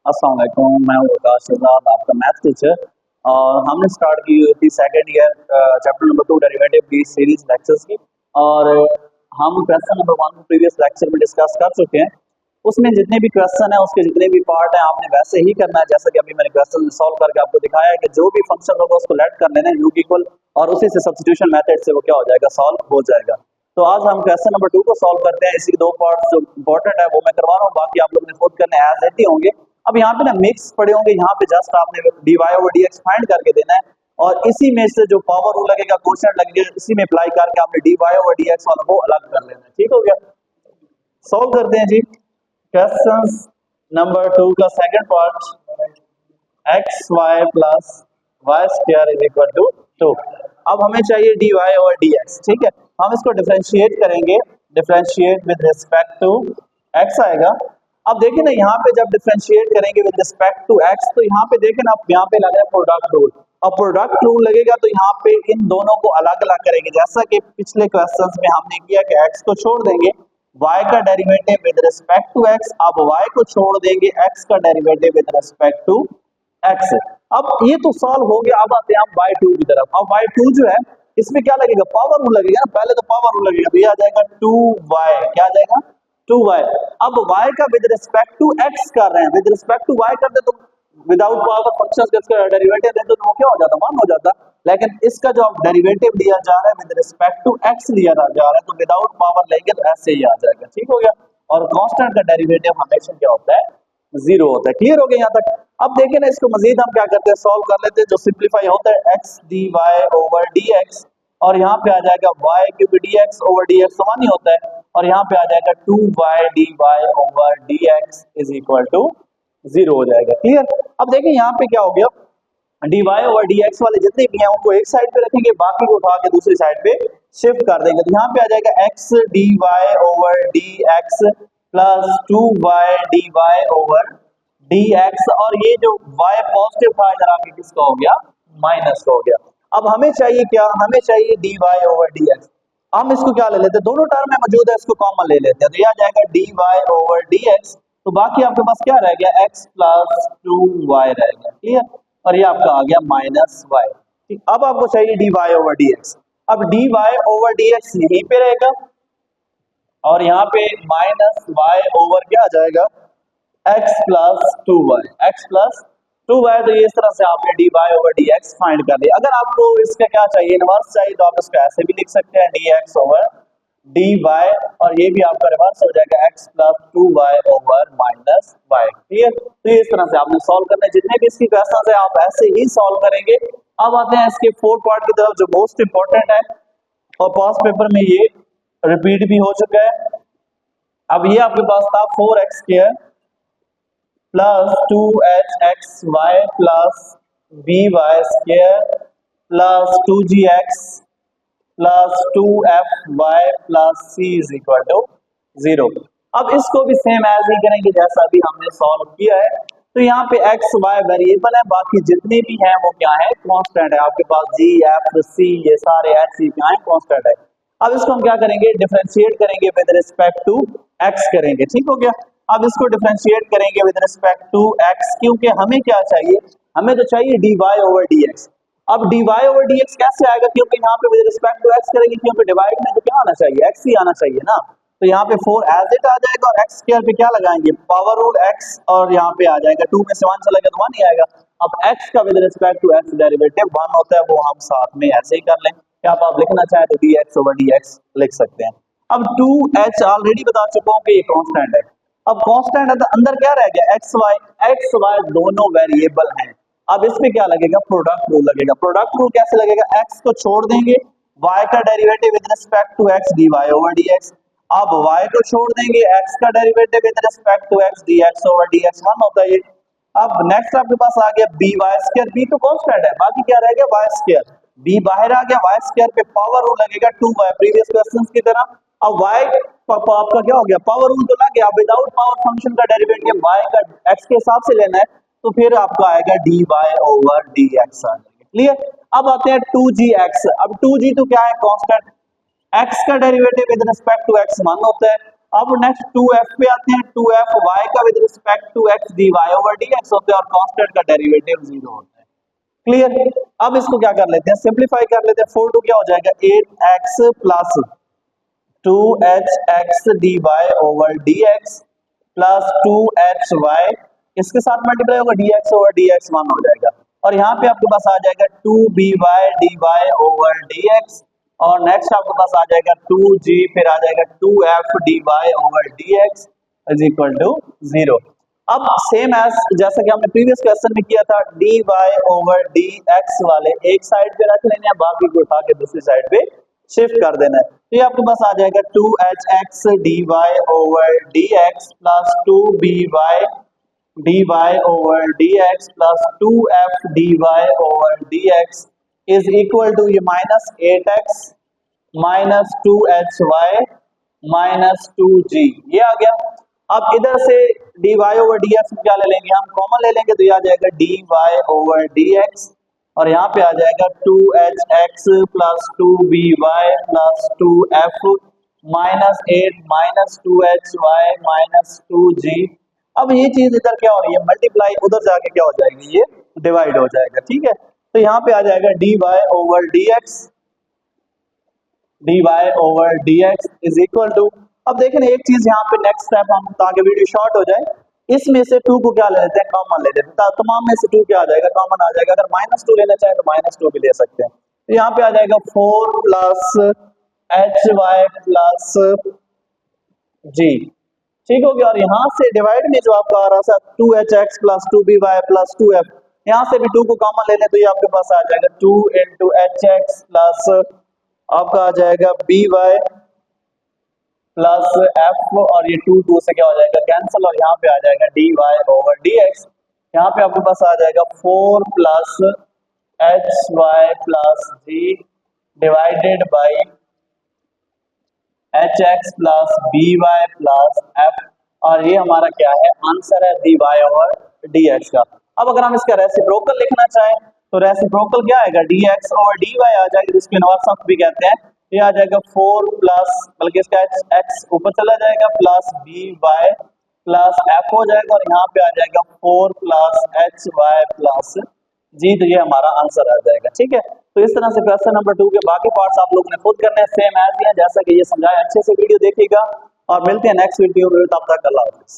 अस्सलाम वालेकुम, मैं हूँ विकास शहजाद, आपका मैथ टीचर। और हमने स्टार्ट की हुई थी second year chapter number 2 derivative की सीरीज लेक्चर्स की। और हम क्वेश्चन नंबर 1 प्रीवियस लेक्चर में डिस्कस कर चुके हैं। उसमें जितने भी क्वेश्चन है उसके जितने भी पार्ट हैं आपने वैसे ही करना है जैसा कि अभी मैंने क्वेश्चन सॉल्व करके आपको दिखाया है कि जो भी फंक्शन होगा उसको लेट कर लेना है यू इक्वल, और उसी से सब्स्टिट्यूशन मेथड से वो क्या हो जाएगा, सॉल्व हो जाएगा। तो आज हम क्वेश्चन नंबर 2 को सॉल्व करते हैं। इसी दो पार्ट जो इंपॉर्टेंट है वो मैं करवा रहा हूँ, बाकी आप लोगों ने खुद करने एज इट ही होंगे। अब यहाँ पे ना मिक्स पड़े होंगे, यहाँ पे जस्ट आपने dy ओवर dx फाइंड करके देना है, और इसी में से जो पावर रूल लगेगा, क्वोशिएंट लगेगा, इसी में अप्लाई करके आपने dy ओवर dx वाला को अलग कर लेना है। ठीक हो गया, सॉल्व करते हैं जी। क्वेश्चन नंबर 2 का second part, x y plus y square is equal to 2। अब हमें चाहिए dy ओवर dx। ठीक है, हम इसको डिफरेंशिएट करेंगे, differentiate with respect to x आएगा। अब देखिए ना, यहाँ पे जब डिफरेंशिएट करेंगे विद रिस्पेक्ट टू x, तो यहाँ पे देखें ना, आप यहाँ पे लगा है प्रोडक्ट रूल। अब प्रोडक्ट रूल लगेगा तो यहाँ पे इन दोनों को अलग अलग करेंगे, जैसा कि पिछले क्वेश्चंस में हमने किया कि x को छोड़ देंगे y का derivative with respect to x, अब y को छोड़ देंगे x का derivative with respect to x। अब ये तो सॉल्व हो गया। अब आते हैं हम y2 की तरफ। अब y2 जो है इसमें क्या लगेगा, पावर रूल लगेगा ना, पहले तो पावर रूल लगेगा, तो ये आ जाएगा 2y, क्या आ जाएगा 2y। अब y का विद रिस्पेक्ट टू x कर रहे हैं, विद रिस्पेक्ट टू y करते तो विदाउट पावर फंक्शंस का इसका डेरिवेटिव लेते तो वो क्या हो जाता, 1 हो जाता। लेकिन इसका जो डेरिवेटिव लिया जा रहा है विद रिस्पेक्ट टू x लिया जा रहा है, तो विदाउट पावर लेंगे तो ऐसे ही आ जाएगा। ठीक हो गया, और कांस्टेंट का डेरिवेटिव हमेशा क्या होता है, 0 होता है। क्लियर हो गया यहाँ तक। अब देखिए ना, इसको मजीद हम क्या करते हैं, सॉल्व कर लेते हैं। जो सिंप्लीफाई होता है x dy ओवर dx, और यहाँ पे आ जाएगा y cube dx over dx समान ही होता है, और यहाँ पे आ जाएगा 2y dy over dx is equal to 0 हो जाएगा। क्लियर। अब देखिए यहाँ पे क्या हो गया, dy ओवर dx वाले जितने भी हैं उनको एक साइड पे रखेंगे, बाकी को उठा के दूसरी साइड पे शिफ्ट कर देंगे, तो यहाँ पे आ जाएगा x dy over dx plus 2y dy over dx, और ये जो y पॉजिटिव था इधर आके किसका हो गया, माइनस का हो गया। अब हमें चाहिए क्या, हमें चाहिए dy ओवर dx। हम इसको क्या ले लेते हैं, दोनों टर्म में मौजूद है, इसको कॉमन ले लेते हैं, तो ये आ जाएगा dy ओवर dx, तो बाकी आपके पास क्या रह गया, x प्लस 2y रह गया। क्लियर, और ये आपका आ गया माइनस y। ठीक, अब आपको चाहिए dy ओवर dx। अब dy ओवर dx यहीं पे रहेगा, और यहाँ पे माइनस y ओवर क्या आ जाएगा, x plus 2y, x plus 2y। तो ये इस तरह से आपने dy ओवर dx फाइंड कर लिया। अगर आपको इसका क्या चाहिए, इनवर्स चाहिए, तो आप इसको ऐसे भी लिख सकते हैं dx ओवर dy, और ये भी आपका रिवर्स हो जाएगा x plus 2y over minus y। Clear, तो ये इस तरह से आपने सॉल्व करना है। जितने भी इसकी क्वेश्चंस है आप ऐसे ही सॉल्व करेंगे। अब आते हैं इसके फोर्थ पार्ट की तरफ, जो मोस्ट इंपॉर्टेंट है, और पास्ट पेपर में ये रिपीट भी हो चुका है। अब ये आपके पास था 4x square plus 2hxy plus by square plus 2gx plus 2fy plus c is equal to 0। अब इसको भी सेम एज ही करेंगे जैसा अभी हमने सॉल्व किया है। तो यहाँ पे x y वेरिएबल है, बाकी जितने भी हैं वो क्या है, कांस्टेंट है। आपके पास g f c ये सारे ऐसे क्या है, कांस्टेंट है। अब इसको हम क्या करेंगे, डिफरेंशिएट करेंगे विद रिस्पेक्ट टू x करेंगे। ठीक हो गया, अब इसको डिफरेंशिएट करेंगे विद रिस्पेक्ट टू x, क्योंकि हमें क्या चाहिए, हमें तो चाहिए dy ओवर dx। अब dy ओवर dx कैसे आएगा, क्योंकि यहाँ पे विद रिस्पेक्ट टू x करेंगे, क्योंकि डिवाइड में तो क्या आना चाहिए, x ही आना चाहिए ना। तो यहाँ पे 4 एज इट आ जाएगा, और x स्क्वायर पे क्या लगाएंगे, पावर रूल x, और यहाँ पे आ जाएगा 2 में से 1 चला गया तो 1 ही आएगा। अब x का with respect to x derivative 1 होता है, वो हम साथ में ऐसे ही कर लें। क्या आप लिखना चाहें तो dx ओवर dx लिख सकते हैं। अब 2h ऑलरेडी बता चुका हूँ कि ये कांस्टेंट है। अब कांस्टेंट है तो अंदर क्या रह गया, x y दोनों वेरिएबल हैं। अब इसमें क्या लगेगा, प्रोडक्ट रूल लगेगा। प्रोडक्ट रूल कैसे लगेगा, x को छोड़ देंगे, y का derivative with respect to x dy over dx। अब y को छोड़ देंगे, x का derivative with respect to x dx over dx 1 होता है ये। अब नेक्स्ट आपके पास आ गया by स्क्वायर, b तो कांस्टेंट है, बाकी क्या रह गया y स्क्वायर, b बाहर आ गया, y स्क्वायर पे पावर रूल लगेगा 2y, प्रीवियस क्वेश्चंस की तरह। अब y आपका क्या हो गया, पावर रूल तो लग गया। विदाउट पावर फंक्शन का डेरिवेटिव y का x के हिसाब से लेना है, तो फिर आपका आएगा dy ओवर dx आ जाएगा। क्लियर। अब आते हैं 2gx। अब 2g तो क्या है, कांस्टेंट, x का derivative with respect to x 1 होता है, अब नेक्स्ट 2f पे आते हैं। 2f y का with respect to x dy over dx होता है और कांस्टेंट का डेरिवेटिव 0 होता है। क्लियर। अब इसको क्या कर लेते हैं, सिंपलीफाई कर लेते हैं। 4 2 क्या हो जाएगा 8x plus 2hx dy over dx plus 2hy इसके साथ मल्टीप्लाई होगा dx ओवर dx 1 हो जाएगा और यहाँ पे आपके पास आ जाएगा 2by dy ओवर dx और नेक्स्ट आपके पास आ जाएगा 2g फिर आ जाएगा 2f dy over dx is equal to 0। अब सेम एज जैसा कि हमने प्रीवियस क्वेश्चन में किया था dy ओवर dx वाले एक साइड पे रख लेने हैं, बाकी को उठा के दूसरी साइड पे शिफ्ट कर देना है। तो ये आपके पास आ जाएगा 2hx dy over dx plus 2by dy over dx plus 2f dy over dx is equal to ये minus 8x minus 2hy minus 2g ये आ गया। अब इधर से dy ओवर dx क्या ले लेंगे, हम कॉमन ले लेंगे तो ये आ जाएगा dy ओवर dx और यहाँ पे आ जाएगा 2hx plus 2by plus 2f minus 8 minus 2hy minus 2g। अब ये चीज इधर क्या हो रही है मल्टीप्लाई, उधर जाके क्या हो जाएगी ये डिवाइड हो जाएगा। ठीक है, तो यहाँ पे आ जाएगा dy over dx is equal to, अब देखें एक चीज यहाँ पे नेक्स्ट स्टेप हम ताकि वीडियो शॉर्ट हो जाए, इसमें से 2 को क्या ले लेते हैं कॉमन ले लेते हैं, तमाम में से 2 क्या आ जाएगा कॉमन आ जाएगा। अगर -2 लेना चाहे तो -2 भी ले सकते हैं। तो यहाँ पे आ जाएगा 4 प्लस hy प्लस g ठीक हो गया और यहाँ से डिवाइड में जो आपका आ रहा था 2hx plus 2by plus 2f यहाँ से भी 2 को कॉमन ले लें तो ये आपके पास आ जाएगा 2 इंटू hx प्लस आपका आ जाएगा by प्लस f और ये 2 2 से क्या हो जाएगा कैंसिल और यहाँ पे आ जाएगा dy ओवर dx। यहाँ पे आपके पास आ जाएगा 4 plus hy plus g divided by hx plus by plus f और ये हमारा क्या है आंसर है dy ओवर dx का। अब अगर हम इसका रेसिप्रोकल लिखना चाहें तो रेसिप्रोकल क्या आएगा dx ओवर dy आ जाएगा जिसको इनवर्स ऑफ भी कहते हैं। ये आ जाएगा 4 प्लस बल्कि इसका x ऊपर चला जाएगा प्लस by प्लस f हो जाएगा और यहाँ पे आ जाएगा 4 प्लस hy प्लस g तो ये हमारा आंसर आ जाएगा। ठीक है, तो इस तरह से क्वेश्चन नंबर 2 के बाकी पार्ट्स आप लोगों ने खुद करने हैं सेम एज है जैसा कि ये समझाया। अच्छे से वीडियो देखिएगा और मिलते हैं नेक्स्ट वीडियो में, तब तक अल्लाह हाफिज़।